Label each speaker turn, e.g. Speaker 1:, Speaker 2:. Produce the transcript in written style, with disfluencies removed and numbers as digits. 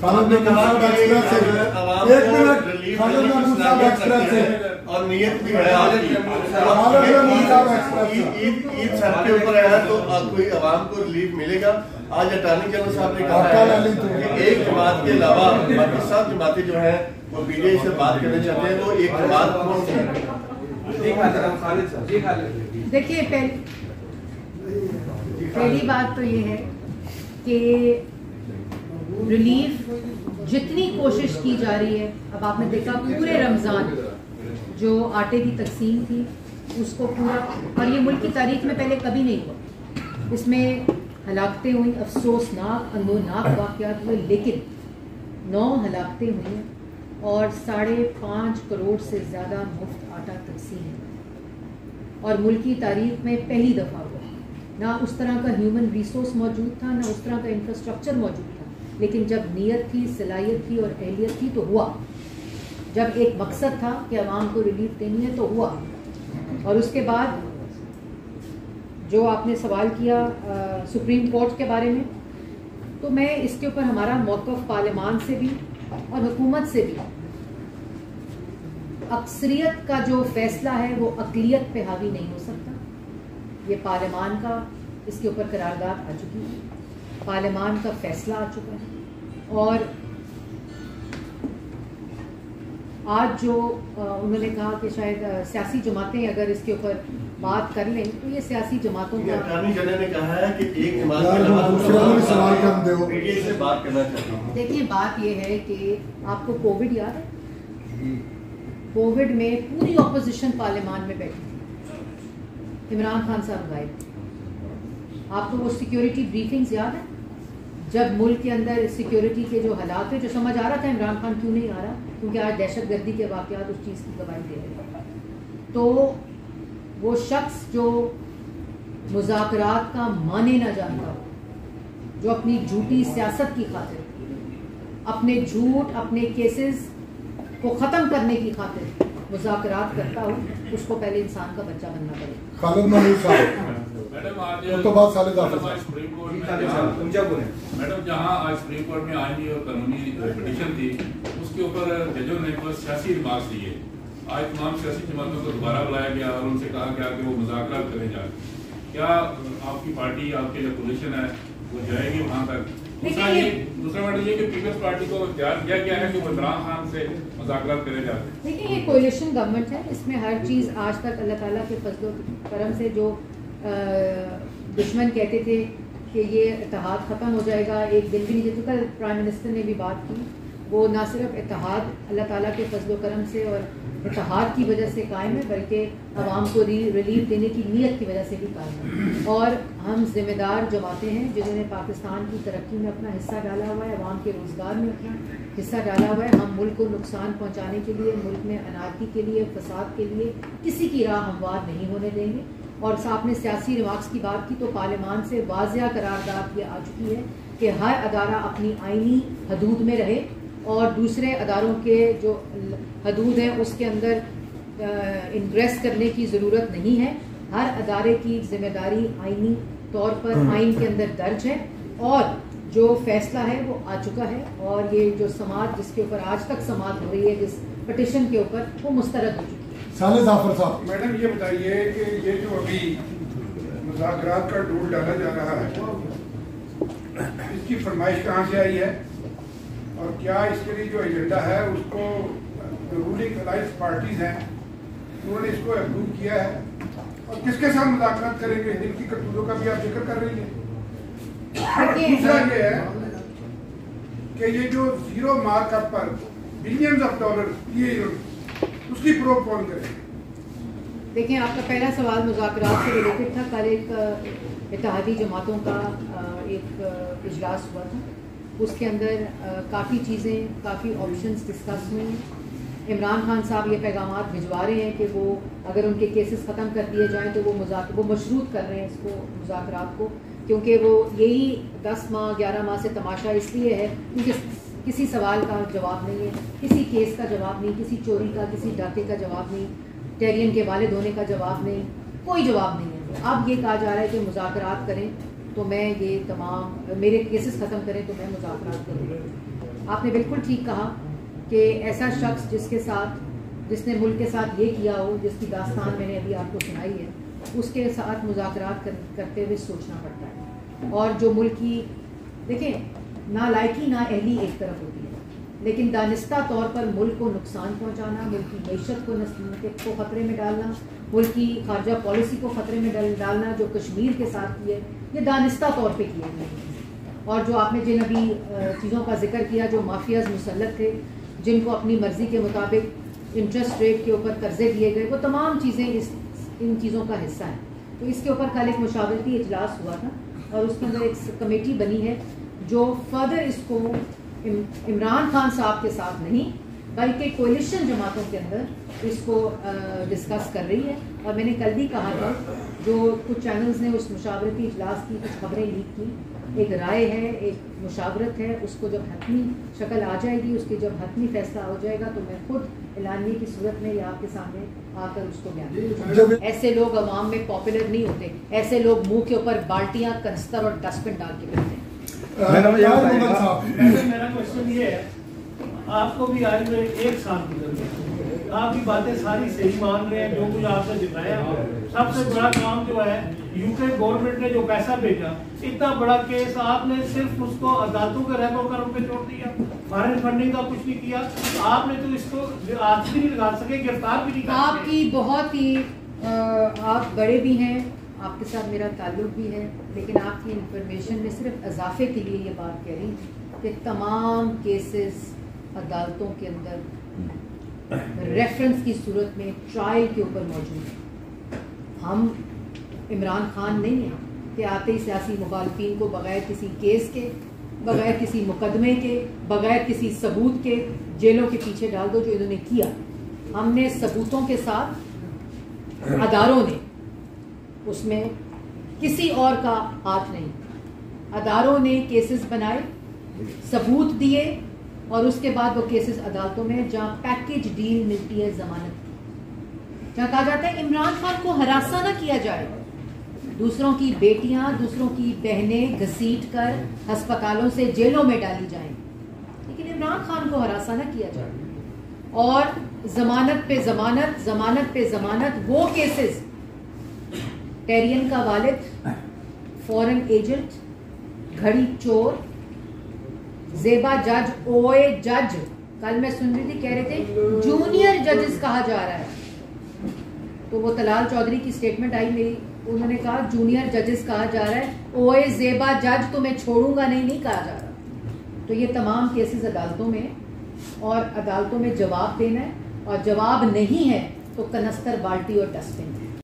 Speaker 1: اور نیت بھی ہے عید سب کے اوپر آیا تو کوئی عوام کو ریلیف ملے گا. آج اٹارنی جنرل صاحب نے کہا ہے کہ ایک جماعت کے علاوہ باقی سب جماعتیں جو ہیں وہ پی ڈی آئی سے بات کرنا چاہتے ہیں, تو ایک جماعت کون سی ہے؟
Speaker 2: دیکھیے پہلی بات تو یہ ہے کہ ریلیف جتنی کوشش کی جا رہی ہے, اب آپ نے دیکھا پورے رمضان جو آٹے کی تقسیم تھی اس کو پورا, اور یہ ملک کی تاریخ میں پہلے کبھی نہیں ہوا, اس میں ہلاکتیں ہوئی, افسوسناک اندوناک واقعات ہوئے, لیکن 9 ہلاکتیں ہوئی اور 5.5 کروڑ سے زیادہ مفت آٹا تقسیم ہے, اور ملک کی تاریخ میں پہلی دفعہ ہوا. نہ اس طرح کا ہیومن ریسورس موجود تھا, نہ اس طرح کا انفراسٹرکچر موجود تھا, لیکن جب نیت تھی, صلاحیت تھی اور اہلیت تھی تو ہوا. جب ایک مقصد تھا کہ عوام کو ریلیف دینی ہے تو ہوا. اور اس کے بعد جو آپ نے سوال کیا سپریم کورٹ کے بارے میں, تو میں اس کے اوپر ہمارا موقف پارلیمان سے بھی اور حکومت سے بھی, اکثریت کا جو فیصلہ ہے وہ اقلیت پہ حاوی نہیں ہو سکتا. یہ پارلیمان کا اس کے اوپر قرارداد آ چکی ہے, پارلیمان کا فیصلہ آ چکا ہے, اور آج جو انہوں نے کہا کہ شاید سیاسی جماعتیں اگر اس کے اوپر بات کر لیں تو یہ سیاسی جماعتوں کا,
Speaker 1: اٹارنی جنرل نے کہا ہے کہ ایک جماعت کے علاوہ پی ڈی آئی سے بات کرنا چاہتے ہیں.
Speaker 2: دیکھیے بات یہ ہے کہ آپ کو کووڈ یاد ہے, کووڈ میں پوری اپوزیشن پارلیمان میں بیٹھی تھی, عمران خان صاحب غائب تھے. آپ کو وہ سیکیورٹی بریفنگز یاد ہیں جب ملک کے اندر سیکیورٹی کے جو حالات ہیں, جو سمجھ آ رہا تھا عمران خان کیوں نہیں آ رہا, کیونکہ آج دہشت گردی کے واقعات اس چیز کی گواہی دے رہے ہیں. تو وہ شخص جو مذاکرات کا معنی نہ جانتا ہو, جو اپنی جھوٹی سیاست کی خاطر, اپنے جھوٹ, اپنے کیسز کو ختم کرنے کی خاطر مذاکرات کرتا ہو, اس کو پہلے انسان کا بچہ بننا پڑے.
Speaker 3: خالد محمود صاحب
Speaker 4: میڈم, جہاں آج سپریم کورٹ میں آئینی اور قانونی پٹیشن تھی, اس کے اوپر ججوں نے بہت سیاسی ریمارکس دیے. آج تمام سیاسی جماعتوں کو دوبارہ بلایا گیا اور ان سے کہا گیا کہ وہ مذاکرات کریں جائیں. کیا آپ کی پارٹی, آپ کی جو پوزیشن ہے وہ جائے گی وہاں تک؟ دوسرا میڈم یہ کہ پیپلز پارٹی کو اختیار دیا گیا ہے کہ وہ عمران خان سے مذاکرات کرے جاتے ہیں.
Speaker 2: دیکھیں یہ کولیشن گورنمنٹ ہے, اس میں ہر چیز آج تک اللہ تعالیٰ کے فضل و کرم سے, جو دشمن کہتے تھے کہ یہ اتحاد ختم ہو جائے گا, ایک دن بھی نہیں جب کل پرائم منسٹر نے بھی بات کی, وہ نہ صرف اتحاد اللہ تعالیٰ کے فضل و کرم سے اور اتحاد کی وجہ سے قائم ہے, بلکہ عوام کو ریلیف دینے کی نیت کی وجہ سے بھی قائم ہے. اور ہم ذمہ دار جماعتیں ہیں جنہوں نے پاکستان کی ترقی میں اپنا حصہ ڈالا ہوا ہے, عوام کے روزگار میں اپنا حصہ ڈالا ہوا ہے. ہم ملک کو نقصان پہنچانے کے لیے, ملک میں انارکی کے لیے, فساد کے لیے کسی کی راہ ہموار نہیں ہونے دیں گے. اور آپ نے سیاسی ریمارکس کی بات کی, تو پارلیمان سے واضح قرارداد یہ آ چکی ہے کہ ہر ادارہ اپنی آئینی حدود میں رہے, اور دوسرے اداروں کے جو حدود ہیں اس کے اندر انگریس کرنے کی ضرورت نہیں ہے. ہر ادارے کی ذمہ داری آئینی طور پر آئین کے اندر درج ہے, اور جو فیصلہ ہے وہ آ چکا ہے, اور یہ جو سماعت جس کے اوپر آج تک سماعت ہو رہی ہے جس پٹیشن کے اوپر, وہ مسترد ہو چکی ہے.
Speaker 3: ظافر صاحب,
Speaker 5: میڈم یہ بتائیے کہ یہ جو ابھی مذاکرات کا ڈول ڈالا جا رہا ہے, اس کی فرمائش کہاں سے آئی ہے, اور کیا اس کے لیے جو ایجنڈا ہے اس کو رولنگ الائنس پارٹیز ہیں انہوں نے اس کو اپروو کیا ہے, اور کس کے ساتھ مذاکرات کریں گے؟ جن کی کرتوتوں کا بھی آپ ذکر کر رہی ہیں. دوسرا یہ ہے کہ یہ جو zero mark up per billions of dollar یہ اس کی پروو کون کرے؟
Speaker 2: دیکھیں, آپ کا پہلا سوال مذاکرات سے ریلیٹڈ تھا. کل ایک اتحادی جماعتوں کا ایک اجلاس ہوا تھا, اس کے اندر کافی چیزیں, کافی آپشنز ڈسکس ہوئے ہیں. عمران خان صاحب یہ پیغامات بھجوا رہے ہیں کہ وہ اگر ان کے کیسز ختم کر دیے جائیں تو وہ مشروط کر رہے ہیں اس کو, مذاکرات کو, کیونکہ وہ یہی 10 ماہ 11 ماہ سے تماشا اس لیے ہے کیونکہ کسی سوال کا جواب نہیں ہے, کسی کیس کا جواب نہیں, کسی چوری کا, کسی ڈاکے کا جواب نہیں, ٹیرین کے والد ہونے کا جواب نہیں, کوئی جواب نہیں ہے. اب یہ کہا جا رہا ہے کہ مذاکرات کریں تو میں یہ تمام میرے کیسز ختم کریں تو میں مذاکرات کروں. آپ نے بالکل ٹھیک کہا کہ ایسا شخص جس نے ملک کے ساتھ یہ کیا ہو، جس کی داستان میں نے ابھی آپ کو سنائی ہے، اس کے ساتھ مذاکرات کرتے ہوئے سوچنا پڑتا ہے. اور جو ملک کی دیکھیں نالائکی نا اہلی ایک طرف ہوتی ہے، لیکن دانستہ طور پر ملک کو نقصان پہنچانا، ملک کی معیشت کو خطرے میں ڈالنا، ملک کی خارجہ پالیسی کو خطرے میں ڈالنا، جو کشمیر کے ساتھ کیے یہ دانستہ طور پہ کیے گئے. اور جو آپ نے جن ابھی چیزوں کا ذکر کیا، جو مافیاز مسلط تھے، جن کو اپنی مرضی کے مطابق انٹرسٹ ریٹ کے اوپر قرضے دیے گئے، وہ تمام چیزیں ان چیزوں کا حصہ ہیں. تو اس کے اوپر کل ایک مشاورتی اجلاس ہوا تھا اور اس کے اندر ایک کمیٹی بنی ہے جو فردر اس کو عمران خان صاحب کے ساتھ نہیں بلکہ کولیشن جماعتوں کے اندر اس کو ڈسکس کر رہی ہے. اور میں نے کل بھی کہا تھا، جو کچھ چینلز نے اس مشاورتی اجلاس کی کچھ خبریں لیک کی، ایک رائے ہے، ایک مشاورت ہے، اس کو جب حتمی شکل آ جائے گی، اس کی جب حتمی فیصلہ ہو جائے گا تو میں خود اعلانیے کی صورت میں یا آپ کے سامنے آ کر اس کو بیان کروں گا. ایسے لوگ عوام میں پاپولر نہیں ہوتے، ایسے لوگ منہ کے اوپر بالٹیاں، کنستر اور ڈسٹ بن ڈال کے پھرتے ہیں.
Speaker 6: میرا کوشچن یہ ہے، آپ کو بھی آئے ہوئے 1 سال گزر گیا، آپ کی باتیں ساری صحیح مان رہے ہیں، جو کچھ آپ نے دکھایا. سب سے بڑا کام جو ہے یو کے گورنمنٹ نے جو پیسہ بھیجا، اتنا بڑا کیس آپ نے صرف اس کو عدالتوں کے رہبر کرم پہ چھوڑ دیا، فارن فنڈنگ کا کچھ نہیں کیا. آپ نے تو اس کو ہاتھ بھی نہیں لگا سکے، گرفتار بھی نہیں کر سکے.
Speaker 2: آپ کی بہت ہی آپ بڑے بھی ہیں، آپ کے ساتھ میرا تعلق بھی ہے، لیکن آپ کی انفارمیشن میں صرف اضافے کے لیے یہ بات کہہ رہی تھی کہ تمام کیسز عدالتوں کے اندر ریفرنس کی صورت میں ٹرائل کے اوپر موجود ہیں. ہم عمران خان نہیں ہیں کہ آتے ہی سیاسی مخالفین کو بغیر کسی کیس کے، بغیر کسی مقدمے کے، بغیر کسی ثبوت کے جیلوں کے پیچھے ڈال دو جو انہوں نے کیا. ہم نے ثبوتوں کے ساتھ، اداروں نے اس میں کسی اور کا ہاتھ نہیں، اداروں نے کیسز بنائے، ثبوت دیے اور اس کے بعد وہ کیسز عدالتوں میں جہاں پیکیج ڈیل ملتی ہے ضمانت کی، جہاں کہا جاتا ہے عمران خان کو ہراساں نہ کیا جائے، دوسروں کی بیٹیاں، دوسروں کی بہنیں گھسیٹ کر ہسپتالوں سے جیلوں میں ڈالی جائیں، لیکن عمران خان کو ہراساں نہ کیا جائے. اور ضمانت پہ ضمانت، ضمانت پہ ضمانت، وہ کیسز ٹیرین کا والد، فورن ایجنٹ، گھڑی چور، زیبا جج، اوے جج، کل میں سن رہی تھی کہہ رہے تھے جونیئر ججز کہا جا رہا ہے، تو وہ طلال چودھری کی سٹیٹمنٹ آئی میری، انہوں نے کہا جونیئر ججز کہا جا رہا ہے، اوے زیبا جج تو میں چھوڑوں گا نہیں کہا جا رہا. تو یہ تمام کیسز عدالتوں میں، اور عدالتوں میں جواب دینا ہے، اور جواب نہیں ہے تو کنستر، بالٹی اور ڈسٹ بن.